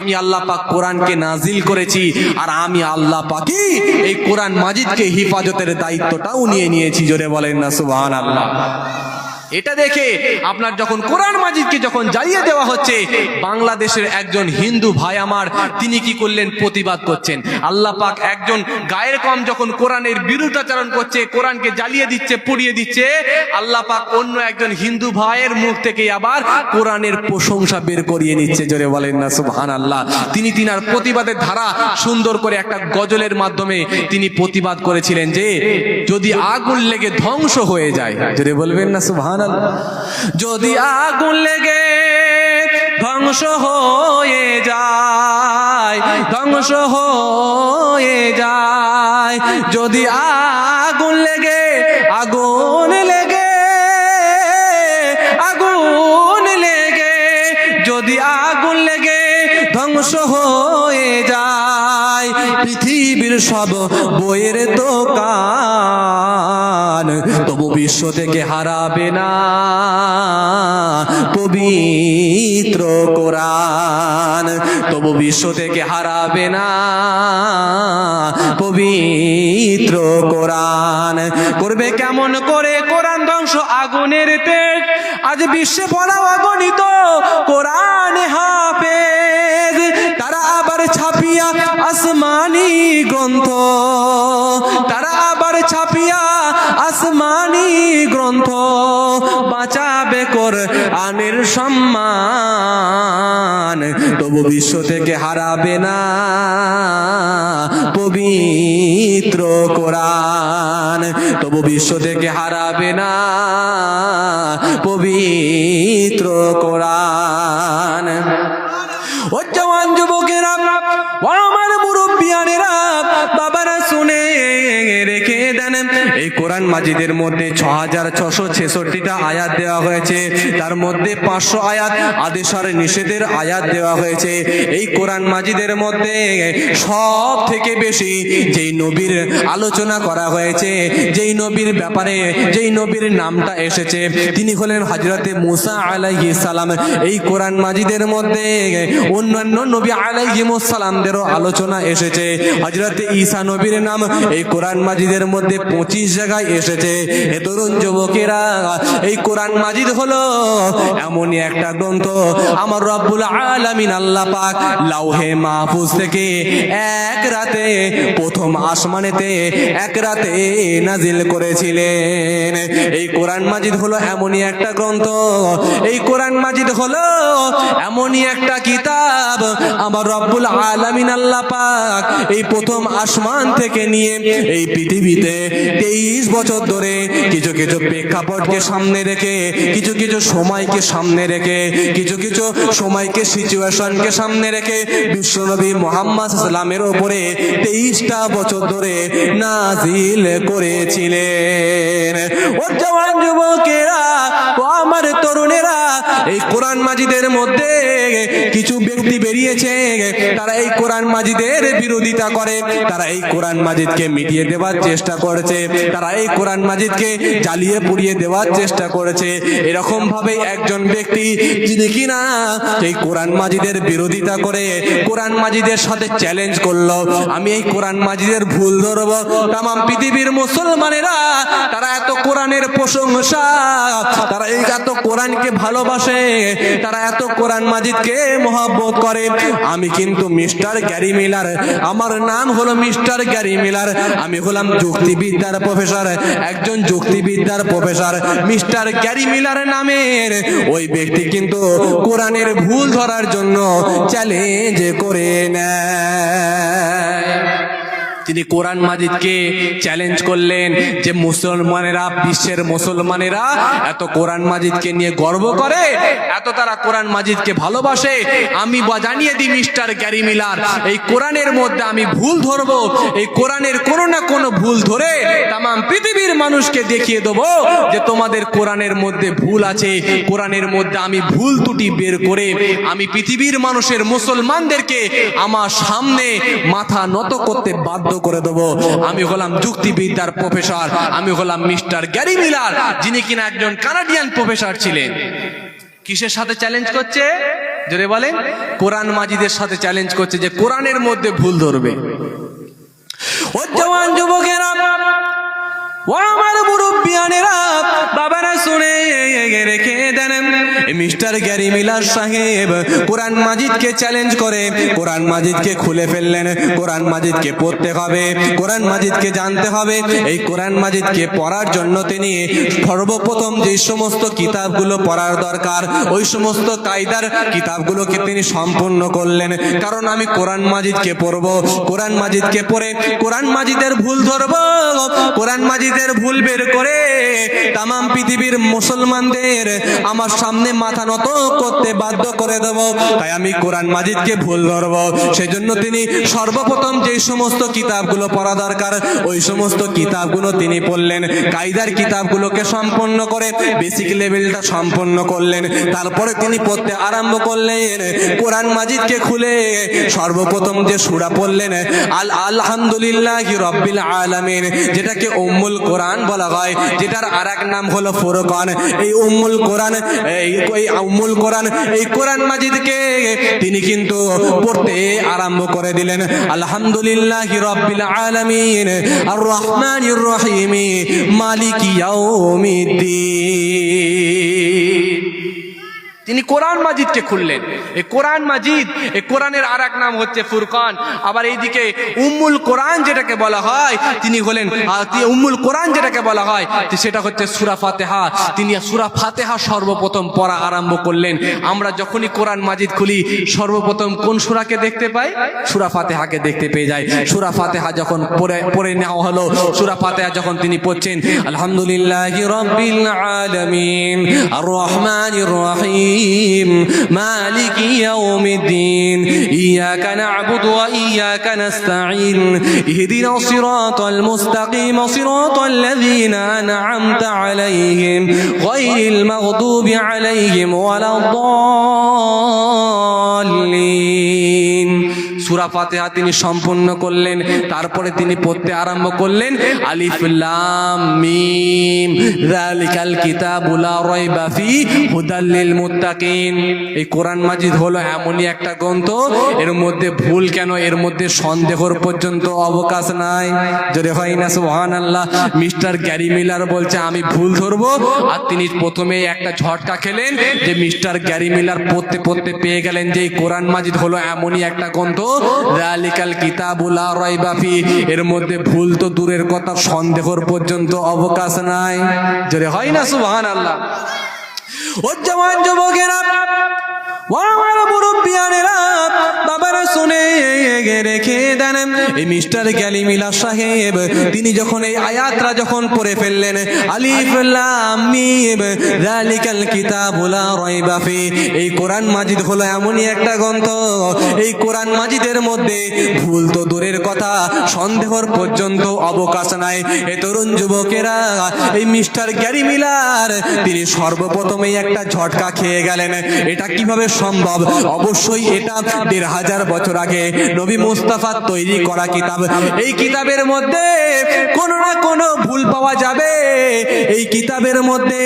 আমি আল্লাহ পাক কোরআনকে নাজিল করেছি, আর আমি আল্লাহ পাকই এই কোরআন মাজিদকে হিফাজতের দায়িত্বটাও নিয়ে নিয়েছি। জোরে বলেন না সুবহানাল্লাহ। এটা দেখে আপনার যখন কোরআন মাজিদকে যখন জ্বালিয়ে দেওয়া হচ্ছে, বাংলাদেশের একজন হিন্দু ভাই আমার তিনি কি করলেন, প্রতিবাদ করছেন। আল্লাহ পাক একজন গায়ের কম যখন কোরআনের বিরুদ্ধাচরণ করছে, কোরআনকে জ্বালিয়ে দিচ্ছে, পুড়িয়ে দিচ্ছে, আল্লাহ পাক অন্য একজন হিন্দু ভাইয়ের মুখ থেকে আবার কোরআনের প্রশংসা বের করিয়ে নিচ্ছে। জোরে বলেন না সুবহানাল্লাহ। তিনি তিনার প্রতিবাদের ধারা সুন্দর করে একটা গজলের মাধ্যমে তিনি প্রতিবাদ করেছিলেন যে যদি আগুন লেগে ধ্বংস হয়ে যায়, জোরে বলবেন না সুবহানাল্লাহ। যদি আগুন লেগে ধ্বংস হয়ে যায়, ধ্বংস হয়ে যায়, যদি আগুন লেগে, আগুন লেগে, আগুন লেগে, যদি আগুন লেগে ধ্বংস হয়ে যায়, পৃথিবীর সব বইয়ের দোকান তবু বিশ্ব থেকে হারাবে না পবিত্র কোরআন, তবু বিশ্ব থেকে হারাবে না পবিত্র কোরআন। করবে কেমন করে কোরআন ধ্বংস আগুনের তেজ, আজ বিশ্বে পড়াও অগণিত কোরআন হাফেজ, তারা আবার ছাপিয়া আসমানি গ্রন্থ, তারা আবার ছাপিয়া আসমানি গ্রন্থ, বাঁচাবে কোরআনের সম্মান, তবু বিশ্ব থেকে হারাবে না পবিত্র কোরআন, তবু বিশ্ব থেকে হারাবে না পবিত্র কোরআন। ও জওয়ান যুবকেরা, ও আমার মুরব্বিয়ানেরা, বাবারা শুনে রেখে দেন, এই কোরআন মাজিদের মধ্যে 6666টা আয়াত দেওয়া হয়েছে, তার মধ্যে 500 আয়াত আদেশ আর নিষেধের আয়াত দেওয়া হয়েছে। এই কোরআন মাজিদের মধ্যে সব থেকে বেশি যেই নবীর আলোচনা করা হয়েছে, যেই নবীর ব্যাপারে যেই নবীর নামটা এসেছে, তিনি হলেন হযরতে মুসা আলাইহিস সালাম। এই কোরআন মাজিদের মধ্যে অন্যান্য নবী আলাইহিমুস সালামদেরও আলোচনা এসেছে। হযরতে ঈসা নবীর নাম এই কোরআন মাজিদের মধ্যে 25 জায়গায় এসেছে। হে তরুণ যুবকেরা, এই কোরআন মাজিদ হলো এমনই একটা গ্রন্থ, আমার রব্বুল আলামিন আল্লাহ পাক লাউহে মাহফুজ থেকে এক রাতে প্রথম আসমানেতে এক রাতে নাজিল করেছিলেন। এই কোরআন মাজিদ হলো এমনই একটা গ্রন্থ, এই কোরআন মাজিদ হলো এমনই একটা কিতাব, আমার রব্বুল আলামিন আল্লাহ পাক এই প্রথম আসমান থেকে নিয়ে এই পৃথিবীতে 23 বছর ধরে কিছু কিছু প্রেক্ষাপটকে সামনে রেখে, কিছু কিছু সময়কে সামনে রেখে, কিছু কিছু সময়কে সিচুয়েশনকে সামনে রেখে বিশ্বনবী মুহাম্মদ সাল্লামের উপরে 23টা বছর ধরে নাজিল করেছিলেন। ও জওয়ান যুবকেরা, ও আমার তরুণেরা, এই কোরআন মাজিদের মধ্যে কিছু ব্যক্তি বেরিয়েছে, তারা এই কোরআন মাজিদের বিরোধিতা করে, তারা এই কোরআন মাজিদকে মিটিয়ে দেওয়ার চেষ্টা করেছে, তারা এই কোরআন মাজিদকে জ্বালিয়ে পুড়িয়ে দেওয়ার চেষ্টা করেছে। এরকম ভাবে একজন ব্যক্তি যিনি কিনা এই কোরআন মাজিদের বিরোধিতা করে কোরআন মাজিদের সাথে চ্যালেঞ্জ করলো, আমি এই কোরআন মাজিদের ভুল ধরবো। তাম পৃথিবীর মুসলমানেরা তারা এত কোরআনের প্রশংসা, তারা এই এত কোরআনকে ভালোবাসে, তারা এত কোরআন মাজিদকে মহব্বত করে। আমি কিন্তু মিস্টার গ্যারি মিলার, আমার নাম হলো মিস্টার গ্যারি মিলার, আমি হলাম যুক্তিবিদ্যার প্রফেসর, একজন যুক্তিবিদ্যার প্রফেসর। মিস্টার গ্যারি মিলার নামের ওই ব্যক্তি কিন্তু কোরআনের ভুল ধরার জন্য চ্যালেঞ্জ করে নেয়। তিনি কোরআন মাজিদকে চ্যালেঞ্জ করলেন যে মুসলমানেরা, বিশ্বের মুসলমানেরা এত কোরআন মাজিদকে নিয়ে গর্ব করে, এত তারা কোরআন মাজিদকে ভালোবাসে, আমি জানিয়ে দিই মিস্টার গ্যারি মিলার, এই কোরআনের মধ্যে আমি ভুল ধরবো, এই কোরআনের কোনো না কোনো ভুল ধরে তাম পৃথিবীর মানুষকে দেখিয়ে দেবো যে তোমাদের কোরআনের মধ্যে ভুল আছে। কোরআনের মধ্যে আমি ভুল ত্রুটি বের করে আমি পৃথিবীর মানুষের মুসলমানদেরকে আমার সামনে মাথা নত করতে বাধ্য করে দেবো। আমি হলাম যুক্তিবিদ্যার প্রফেসর, আমি হলাম মিস্টার গ্যারি মিলার, যিনি কিনা একজন কানাডিয়ান প্রফেসর ছিলেন। কিসের সাথে চ্যালেঞ্জ করছে? জোরে বলেন, কোরআন মাজিদের সাথে চ্যালেঞ্জ করছে যে কোরআনের মধ্যে ভুল ধরবে। ও জওয়ান যুবকেরা, ও আমার মুরব্বিয়ানেরা, বাবারা শুনে রেখে দেন, মিস্টার গ্যারি মিলার সাহেব কোরআন মাজিদকে চ্যালেঞ্জ করে কোরআন মাজিদকে খুলে ফেললেন। কোরআন মাজিদকে পড়তে হবে, কোরআন মাজিদকে জানতে হবে। এই কোরআন মাজিদকে পড়ার জন্য তিনি সর্বপ্রথম যে সমস্ত কিতাবগুলো পড়ার দরকার ওই সমস্ত কায়দার কিতাবগুলোকে তিনি সম্পূর্ণ করলেন। কারণ আমি কোরআন মাজিদকে পড়ব, কোরআন মাজিদকে পড়ে কোরআন মাজিদের ভুল ধরব, কোরআন মাজিদের ভুল বের করে তামাম পৃথিবীর মুসলমানদের আমার সামনে মাথা নত করতে বাধ্য করে দেব। তাই আমি কোরআন মাজিদকে ভুল ধরব। সেজন্য তিনি সর্বপ্রথম যে সমস্ত কিতাবগুলো পড়া দরকার ওই সমস্ত কিতাবগুলো তিনি পড়লেন। কায়দার কিতাবগুলোকে সম্পন্ন করে বেসিক লেভেলটা সম্পন্ন করলেন। তারপরে তিনি পড়তে আরম্ভ করলেন। কোরআন মাজিদকে খুলে সর্বপ্রথম যে সূরা পড়লেন আলহামদুলিল্লাহি রাব্বিল আলামিন, যেটাকে উম্মুল কোরআন বলা হয়, যেটার আরেক নাম হলো ফুরকান। এই উম্মুল কোরআন, এই উম্মুল কোরআন, এই কোরআন মাজিদকে তিনি কিন্তু পড়তে আরম্ভ করে দিলেন। আলহামদুলিল্লাহি রাব্বিল আলামিন আর রহমানির রহিম মালিকি ইয়াউমিদ্দিন। তিনি কোরআন মাজিদকে খুললেন। এই কোরআন মাজিদ, এই কোরআনের আরেক নাম হচ্ছে ফুরকান। আবার এইদিকে উম্মুল কোরআন যেটাকে বলা হয় তিনি হলেন, উম্মুল কোরআন যেটাকে বলা হয় সেটা হচ্ছে সূরা ফাতিহা। তিনি সূরা ফাতিহা সর্বপ্রথম পড়া আরম্ভ করলেন। আমরা যখনই কোরআন মাজিদ খুলি সর্বপ্রথম কোন সূরাকে দেখতে পাই? সূরা ফাতিহাকে দেখতে পেয়ে যাই। সূরা ফাতিহা যখন পড়ে নেওয়া হলো, সূরা ফাতিহা যখন তিনি পড়ছেন আলহামদুলিল্লাহি রাব্বিল আলামিন আর রহমানির রহিম مالك يوم الدين إياك نعبد وإياك نستعين اهدنا الصراط المستقيم صراط الذين أنعمت عليهم غير المغضوب عليهم ولا الضالين। সূরা ফাতিহা তিনি সম্পূর্ণ করলেন। তারপরে তিনি পড়তে আরম্ভ করলেন আলিফ লাম মিম যালিকাল কিতাবু লা রাইবা ফিহি হুদাল লিল মুত্তাকিন। এই কোরআন মাজিদ হলো এমনই একটা গ্রন্থ, এর মধ্যে ভুল কেন, এর মধ্যে সন্দেহর পর্যন্ত অবকাশ নাই। যদি হয় না সুবহানাল্লাহ। মিস্টার গ্যারি মিলার বলছে আমি ভুল ধরবো, আর তিনি প্রথমে একটা ঝটকা খেলেন যে মিস্টার গ্যারি মিলার পড়তে পড়তে পেয়ে গেলেন যে এই কোরআন মাজিদ হলো এমনই একটা গ্রন্থ যালিকাল কিতাবু লা রাইবা ফিহি, এর মধ্যে ভুল তো দূরের কথা সন্দেহর পর্যন্ত অবকাশ নাই। যদি হয় না সুবহানাল্লাহ। ও জওয়ান যুবকেরা, ও আমার মুরব্বিয়ানেরা, বাবারা শুনে রেখে দেন, এই মিস্টার গ্যারি মিলার সাহেব তিনি যখন এই আয়াতরা যখন পড়ে ফেললেন আলিফ লাম মিম যালিকাল কিতাবু লা রাইবা ফিহি, এই কোরআন মাজিদ হলো এমনই একটা গ্রন্থ, এই কোরআন মাজিদের মধ্যে ভুল তো দূরের কথা সন্দেহর পর্যন্ত অবকাশ নাই। এই তরুণ যুবকেরা, এই মিস্টার গ্যারি মিলার তিনি সর্বপ্রথমেই একটা ঝটকা খেয়ে গেলেন। এটা কিভাবে সম্ভব? অবশ্যই এটা ১৫০০ বছর আগে নবী মুস্তাফার তৈরি করা কিতাব। এই কিতাবের মধ্যে কোনো না কোনো ভুল পাওয়া যাবে, এই কিতাবের মধ্যে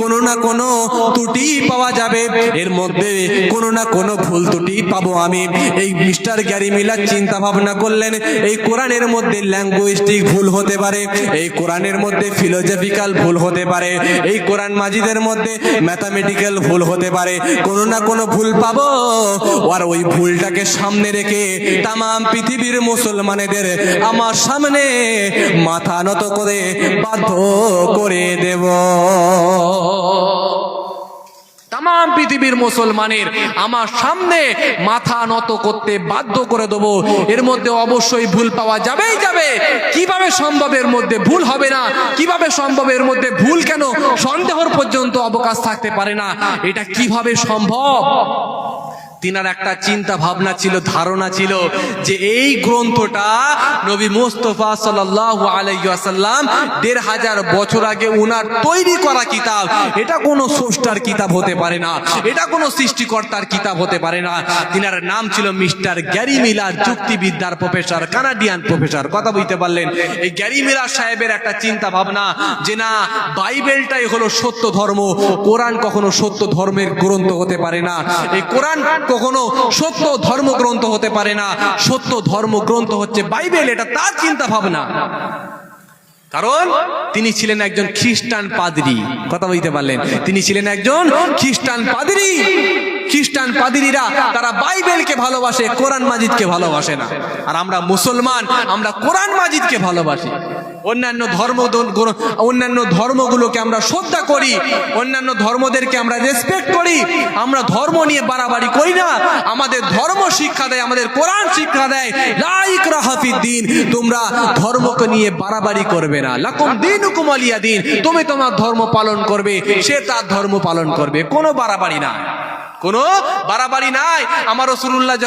কোনো না কোনো ত্রুটি পাওয়া যাবে, এর মধ্যে কোনো না কোনো ভুল ত্রুটি পাবো আমি। এই মিস্টার গ্যারি মিলার চিন্তা ভাবনা করলেন এই কোরআনের মধ্যে ল্যাঙ্গুয়েস্টিক ভুল হতে পারে, এই কোরআনের মধ্যে ফিলোজফিক্যাল ভুল হতে পারে, এই কোরআন মাজিদের মধ্যে ম্যাথামেটিক্যাল ভুল হতে পারে, কোনো না কোনো ভুল পাবো। আর ওই ভুলটাকে সামনে রেখে তামাম পৃথিবীর মুসলমানদের আমার সামনে মাথা নত করে বাধ্য করে দেব। তামাম পৃথিবীর মুসলমানের আমার সামনে মাথা নত করতে বাধ্য করে দেবো। এর মধ্যে অবশ্যই ভুল পাওয়া যাবেই যাবে। কিভাবে সম্ভব এর মধ্যে ভুল হবে না? কিভাবে সম্ভব এর মধ্যে ভুল কেন সন্দেহর পর্যন্ত অবকাশ থাকতে পারে না? এটা কিভাবে সম্ভব? তিনার একটা চিন্তা ভাবনা ছিল, ধারণা ছিল যে এই গ্রন্থটা নবী মুস্তাফা সাল্লাল্লাহু আলাইহি ওয়াসাল্লাম ১৫০০ বছর আগে উনার তৈরি করা কিতাব, এটা কোনো স্রষ্টার কিতাব হতে পারে না, এটা কোনো সৃষ্টিকর্তার কিতাব হতে পারে না। তিনার নাম ছিল মিস্টার গ্যারি মিলার, যুক্তিবিদ্যার প্রফেসর, কানাডিয়ান প্রফেসর। কথা বুঝতে পারলেন? এই গ্যারি মিলার সাহেবের একটা চিন্তা ভাবনা যে না, বাইবেলটাই হলো সত্য ধর্ম, কোরআন কখনো সত্য ধর্মের গ্রন্থ হতে পারে না, এই কোরআন কখনো সত্য ধর্মগ্রন্থ হতে পারে না, সত্য ধর্মগ্রন্থ হচ্ছে বাইবেল। এটা তার চিন্তা ভাবনা, কারণ তিনি ছিলেন একজন খ্রিস্টান পাদ্রী। কথা বলতে পারলেন? তিনি ছিলেন একজন খ্রিস্টান পাদ্রী। খ্রিস্টান পাদ্রীরা তারা বাইবেলকে ভালোবাসে, কোরআন মাজিদকে ভালোবাসে না। আর আমরা মুসলমান, আমরা কোরআন মাজিদকে ভালোবাসি। অন্যান্য ধর্মগুলোকে আমরা শ্রদ্ধা করি, অন্যান্য ধর্মদেরকে আমরা রেসপেক্ট করি। আমরা ধর্ম নিয়ে বাড়াবাড়ি করি না। আমাদের ধর্ম শিক্ষা দেয়, আমাদের কোরআন শিক্ষা দেয়, লা ইকরাহা ফিদ্দীন, তোমরা ধর্মকে নিয়ে বাড়াবাড়ি করবে না। লাকুম দীনুকুম ওয়ালিয়া দীন, তুমি তোমার ধর্ম পালন করবে, সে তার ধর্ম পালন করবে। কোনো বাড়াবাড়ি না, কোনো বাড়াবাড়ি নাই। আমার রাসূলুল্লাহ